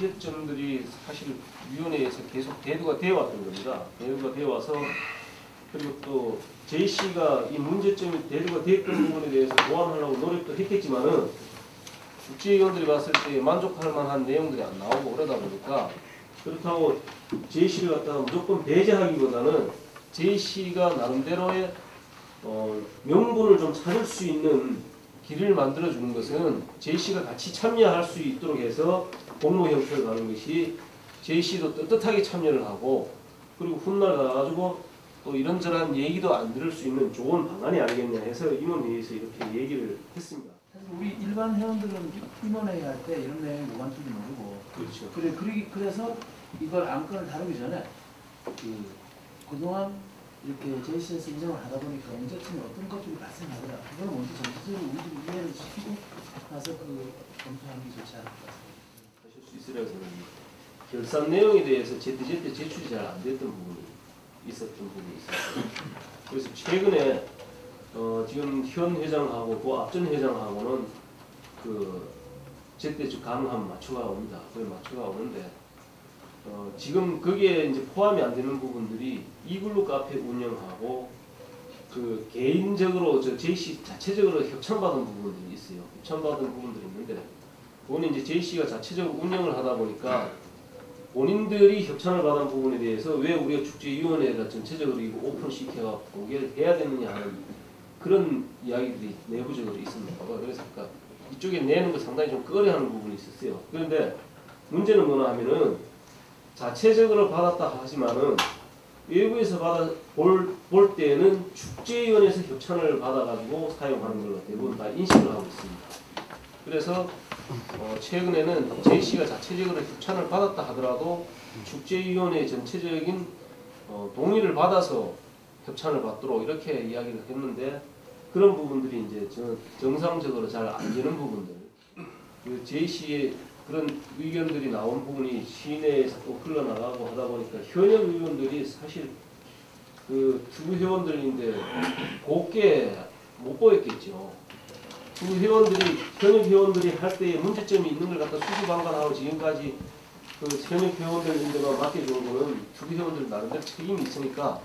문제점들이 사실 위원회에서 계속 대두가 되어 왔던 겁니다. 대두가 되어 와서 그리고 또 JC가 이 문제점이 대두가 되었던 부분에 대해서 보완하려고 노력도 했겠지만은 국제위원들이 봤을 때 만족할 만한 내용들이 안 나오고 그러다 보니까 그렇다고 JC를 갖다가 무조건 배제하기보다는 JC가 나름대로의 명분을 좀 찾을 수 있는 길을 만들어주는 것은 JC가 같이 참여할 수 있도록 해서 공모 형태로 가는 것이 JC도 떳떳하게 참여를 하고 그리고 훗날 가가지고 또 이런저런 얘기도 안 들을 수 있는 좋은 방안이 아니겠냐 해서 임원회의에서 이렇게 얘기를 했습니다. 우리 일반 회원들은 임원회의 할 때 이런 내용이 뭐만인지 모르고 그렇죠. 그래서 이걸 안건을 다루기 전에 그동안 이렇게 JC에서 인정을 하다 보니까 문제점이 어떤 것들이 발생하더라. 그걸 먼저 전체적으로 우리들이 이해를 시키고 나서 검토하는 게 좋지 않을까 하실 수 있으려 저는 결산 내용에 대해서 제때 제출이 잘 안 됐던 부분이 있었던 부분이 있었어요. 그래서 최근에 지금 현 회장하고 그 앞전 회장하고는 제때 가능하면 맞춰가 옵니다. 거의 맞춰가 오는데 지금 거기에 이제 포함이 안 되는 부분들이 이글루 카페 운영하고 개인적으로 JC 자체적으로 협찬받은 부분들이 있어요. 협찬받은 부분들이 있는데 그거는 이제 JC가 자체적으로 운영을 하다 보니까 본인들이 협찬을 받은 부분에 대해서 왜 우리가 축제위원회가 전체적으로 이거 오픈시켜가 공개를 해야 되느냐 하는 그런 이야기들이 내부적으로 있습니다. 그래서 이쪽에 내는 거 상당히 좀 꺼려하는 부분이 있었어요. 그런데 문제는 뭐냐 하면은 자체적으로 받았다 하지만은 외부에서 볼 때는 축제위원회에서 협찬을 받아가지고 사용하는 걸로 대부분 다 인식을 하고 있습니다. 그래서 최근에는 JC가 자체적으로 협찬을 받았다 하더라도 축제위원회 전체적인 동의를 받아서 협찬을 받도록 이렇게 이야기를 했는데 그런 부분들이 이제 정상적으로 잘 안 되는 부분들 JC의 그런 의견들이 나온 부분이 시내에서 또 흘러나가고 하다 보니까 현역 의원들이 사실 투구 회원들인데 곱게 못 보였겠죠. 현역 회원들이 할 때에 문제점이 있는 걸 갖다 수시방관하고 지금까지 현역 회원들인데만 맡겨주는 거는 투구 회원들 나름대로 책임이 있으니까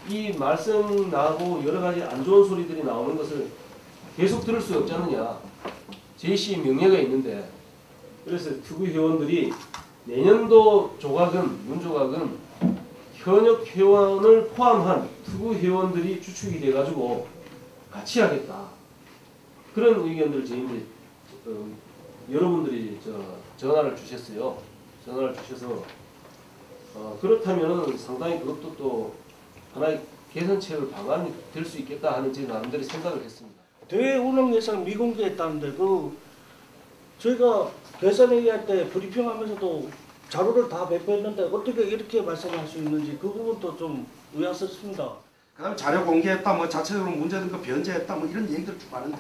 이 말씀 나고 여러 가지 안 좋은 소리들이 나오는 것을 계속 들을 수 없지 않느냐. JC 명예가 있는데 그래서 투구 회원들이 내년도 문조각은 현역 회원을 포함한 투구 회원들이 주축이 돼가지고 같이 하겠다. 그런 의견들을 저희들 여러분들이 전화를 주셨어요. 전화를 주셔서 그렇다면 상당히 그것도 또 하나의 개선책을 방안이 될 수 있겠다 하는 제 나름대로 생각을 했습니다. 대회 운영 예산 미공개했다는데 저희가 대선회의할 때 브리핑하면서도 자료를 다 배포했는데 어떻게 이렇게 말씀할 수 있는지 그 부분도 좀 의아스럽습니다. 그다음에 자료 공개했다, 뭐 자체적으로 문제된 거 변제했다, 뭐 이런 얘기들 쭉 하는데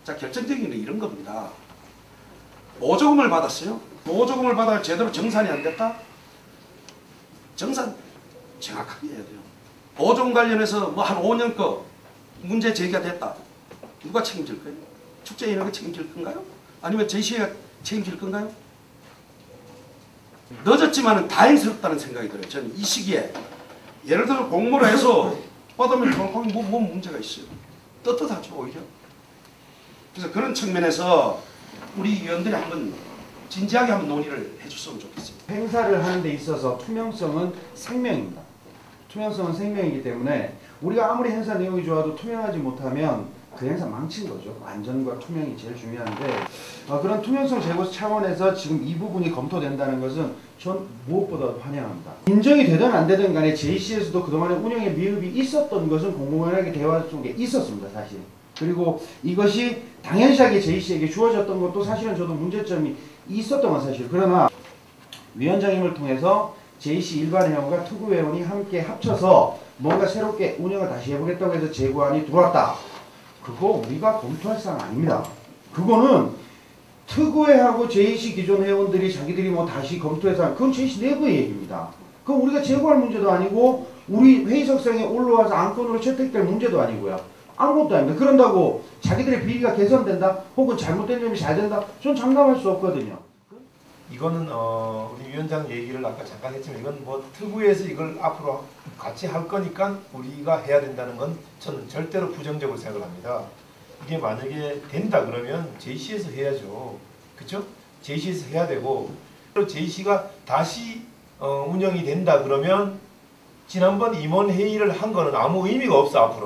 자 결정적인 건 이런 겁니다. 보조금을 받았어요. 보조금을 받아 제대로 정산이 안 됐다? 정산 정확하게 해야 돼요. 보조금 관련해서 뭐 한 5년 거 문제 제기가 됐다. 누가 책임질 거예요? 축제위원회가 책임질 건가요? 아니면 JC가 책임질 건가요? 늦었지만 다행스럽다는 생각이 들어요. 저는 이 시기에 예를 들어 공모를 해서 받으면 거기 뭐 문제가 있어요. 떳떳하죠 오히려. 그래서 그런 측면에서 우리 위원들이 한번 진지하게 한번 논의를 해줬으면 좋겠습니다. 행사를 하는 데 있어서 투명성은 생명입니다. 투명성은 생명이기 때문에 우리가 아무리 행사 내용이 좋아도 투명하지 못하면 그 행사 망친 거죠. 안전과 투명이 제일 중요한데 그런 투명성 제고 차원에서 지금 이 부분이 검토된다는 것은 전 무엇보다 환영합니다. 인정이 되든 안 되든 간에 JC에서도 그동안에 운영에 미흡이 있었던 것은 공공연하게 대화 속에 있었습니다. 사실. 그리고 이것이 당연시하게 JC에게 주어졌던 것도 사실은 저도 문제점이 있었던 건 사실. 그러나 위원장님을 통해서 JC 일반 회원과 투구 회원이 함께 합쳐서 뭔가 새롭게 운영을 다시 해보겠다고 해서 제고안이 들어왔다. 그거 우리가 검토할 사항 아닙니다. 그거는 특구회하고 JC 기존 회원들이 자기들이 뭐 다시 검토해서 그건 JC 내부의 얘기입니다. 그건 우리가 제고할 문제도 아니고 우리 회의석상에 올라와서 안건으로 채택될 문제도 아니고요. 아무것도 아닙니다. 그런다고 자기들의 비리가 개선된다 혹은 잘못된 점이 잘 된다? 전 장담할 수 없거든요. 이거는 우리 위원장 얘기를 아까 잠깐 했지만 이건 뭐 특우에서 이걸 앞으로 같이 할 거니까 우리가 해야 된다는 건 저는 절대로 부정적으로 생각을 합니다. 이게 만약에 된다 그러면 JC에서 해야죠. 그렇죠? JC에서 해야 되고 또 JC가 다시 운영이 된다 그러면 지난번 임원 회의를 한 거는 아무 의미가 없어.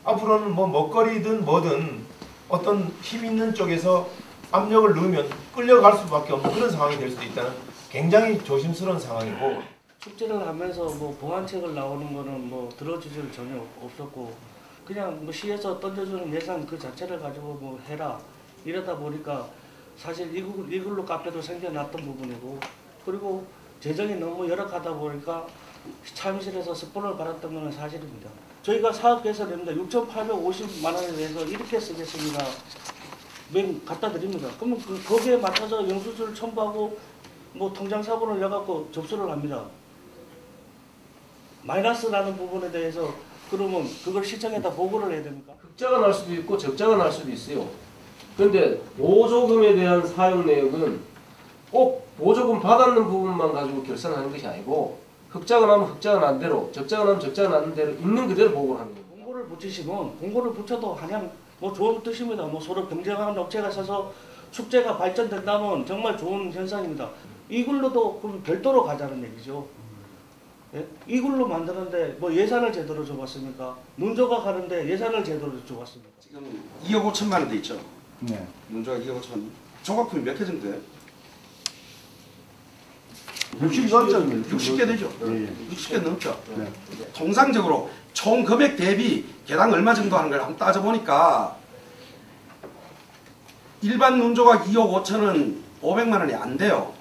앞으로는 뭐 먹거리든 뭐든 어떤 힘 있는 쪽에서 압력을 넣으면 끌려갈 수밖에 없는 그런 상황이 될 수도 있다는 굉장히 조심스러운 상황이고, 축제를 하면서 뭐 보완책을 나오는 거는 뭐 들어주질 전혀 없었고 그냥 뭐 시에서 던져주는 예산 그 자체를 가지고 뭐 해라 이러다 보니까 사실 이글루 카페도 생겨났던 부분이고, 그리고 재정이 너무 열악하다 보니까 참실에서 스폰을 받았던 건 사실입니다. 저희가 사업 개설했는데 6,850만 원에 대해서 이렇게 쓰겠습니다. 맨 갖다 드립니다. 그러면 거기에 맞춰서 영수증을 첨부하고 뭐 통장 사본을 내갖고 접수를 합니다. 마이너스 나는 부분에 대해서 그러면 그걸 시청에다 보고를 해야 됩니까? 흑자가 날 수도 있고 적자가 날 수도 있어요. 그런데 보조금에 대한 사용 내역은 꼭 보조금 받았는 부분만 가지고 결산하는 것이 아니고 흑자가 나면 흑자가 난 대로, 적자가 나면 적자가 나는 대로 있는 그대로 보고를 하는 겁니다. 공고를 붙이시면 공고를 붙여도 그냥 뭐 좋은 뜻입니다. 뭐 서로 경쟁하는 업체가 서서 축제가 발전된다면 정말 좋은 현상입니다. 이글루도 그럼 별도로 가자는 얘기죠. 예? 이글루 만드는데 뭐 예산을 제대로 줘봤습니까? 문조가 가는데 예산을 제대로 줘봤습니까? 지금 2억 5천만 원 돼 있죠. 네. 문조가 2억 5천만 원. 조각품이 몇 개 정도 돼요? 60개 60개 되죠. 예. 60개 넘죠. 네. 통상적으로 총 금액 대비 개당 얼마 정도 하는 걸 한번 따져보니까 일반 눈조각 2억 5천은 500만 원이 안 돼요.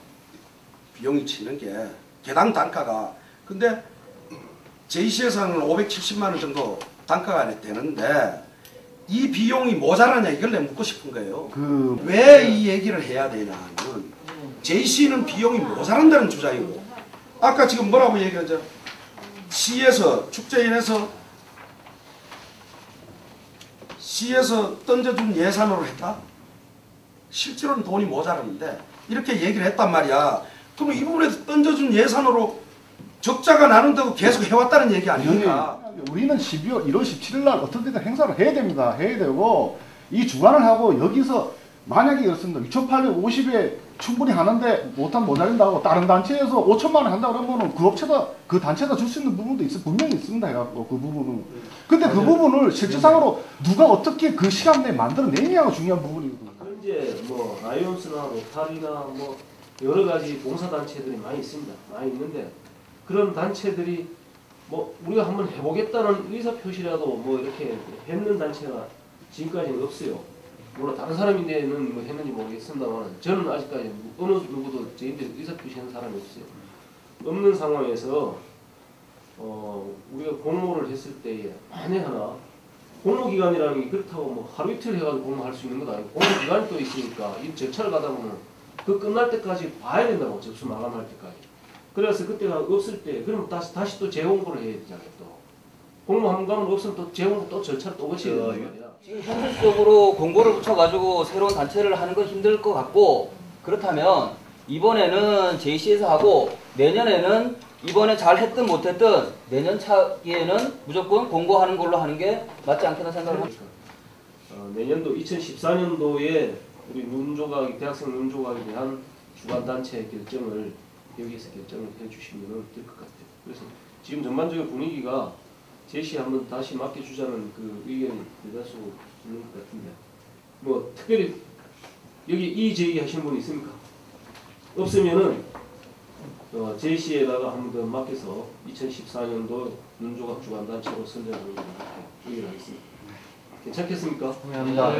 비용이 치는 게 개당 단가가. 근데 JC에서는 570만 원 정도 단가가 되는데 이 비용이 모자라냐 이걸 내가 묻고 싶은 거예요. 왜 이 얘기를 해야 되냐 하면 JC는 비용이 모자란다는 주장이고, 아까 지금 뭐라고 얘기하죠? 시에서 축제인에서 던져준 예산으로 했다? 실제로는 돈이 모자라는데 이렇게 얘기를 했단 말이야. 그럼 이 부분에서 던져준 예산으로 적자가 나는다고 계속 해왔다는 얘기 아닙니까? 우리는 12월 1월 17일 날 어떻게든 행사를 해야 됩니다. 해야 되고 이 주관을 하고 여기서 만약에 그렇습니다. 6,850에 충분히 하는데 못하면 모자란다고 다른 단체에서 5천만 원 한다 그러면은 그 업체가 그 단체가 줄 수 있는 부분도 분명히 있습니다. 해갖고 그 부분은. 근데 그 부분을 실질상으로 누가 어떻게 그 시간 내에 만들어내냐가 중요한 부분이거든요. 현재 뭐 라이온스나 로타리나 뭐 여러 가지 봉사단체들이 많이 있습니다. 많이 있는데 그런 단체들이 뭐 우리가 한번 해보겠다는 의사표시라도 뭐 이렇게 했는 단체가 지금까지는 없어요. 물론 다른 사람인데는 뭐 했는지 모르겠습니다만 저는 아직까지 어느 누구도 저희들 의사표시하는 사람이 없어요. 없는 상황에서 우리가 공모를 했을 때에 만에 하나 공모기간이라는 게 그렇다고 뭐 하루 이틀 해가지고 공모할 수 있는 것도 아니고 공모기간이 또 있으니까 이 절차를 가다 보면 그 끝날 때까지 봐야 된다고 접수 마감할 때까지. 그래서 그때가 없을 때 그럼 다시 또 재홍보를 해야 되잖아요. 또 공모 한 가면 없으면 또 재홍보 또 절차를 또 거쳐야 된단 말이야. 지금 현실적으로 공고를 붙여가지고 새로운 단체를 하는 건 힘들 것 같고, 그렇다면 이번에는 JC에서 하고 내년에는 이번에 잘 했든 못했든 내년 차기에는 무조건 공고하는 걸로 하는 게 맞지 않겠나 생각을 합니다. 내년도 2014년도에 우리 눈조각, 대학생 눈조각에 대한 주관단체 결정을 여기서 결정을 해주시면 될 것 같아요. 그래서 지금 전반적인 분위기가 JC 한번 다시 맡겨주자는 그 의견이 대다수 있는 것 같은데 뭐 특별히 여기 이 제의 하시는 분 있습니까? 없으면은 JC에다가 한 번 더 맡겨서 2014년도 눈조각 주관단체로 선정하는 걸로 의견하겠습니다. 괜찮겠습니까? 동의합니다.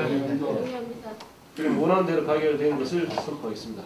그럼 원하는 대로 가결된 것을 선포하겠습니다.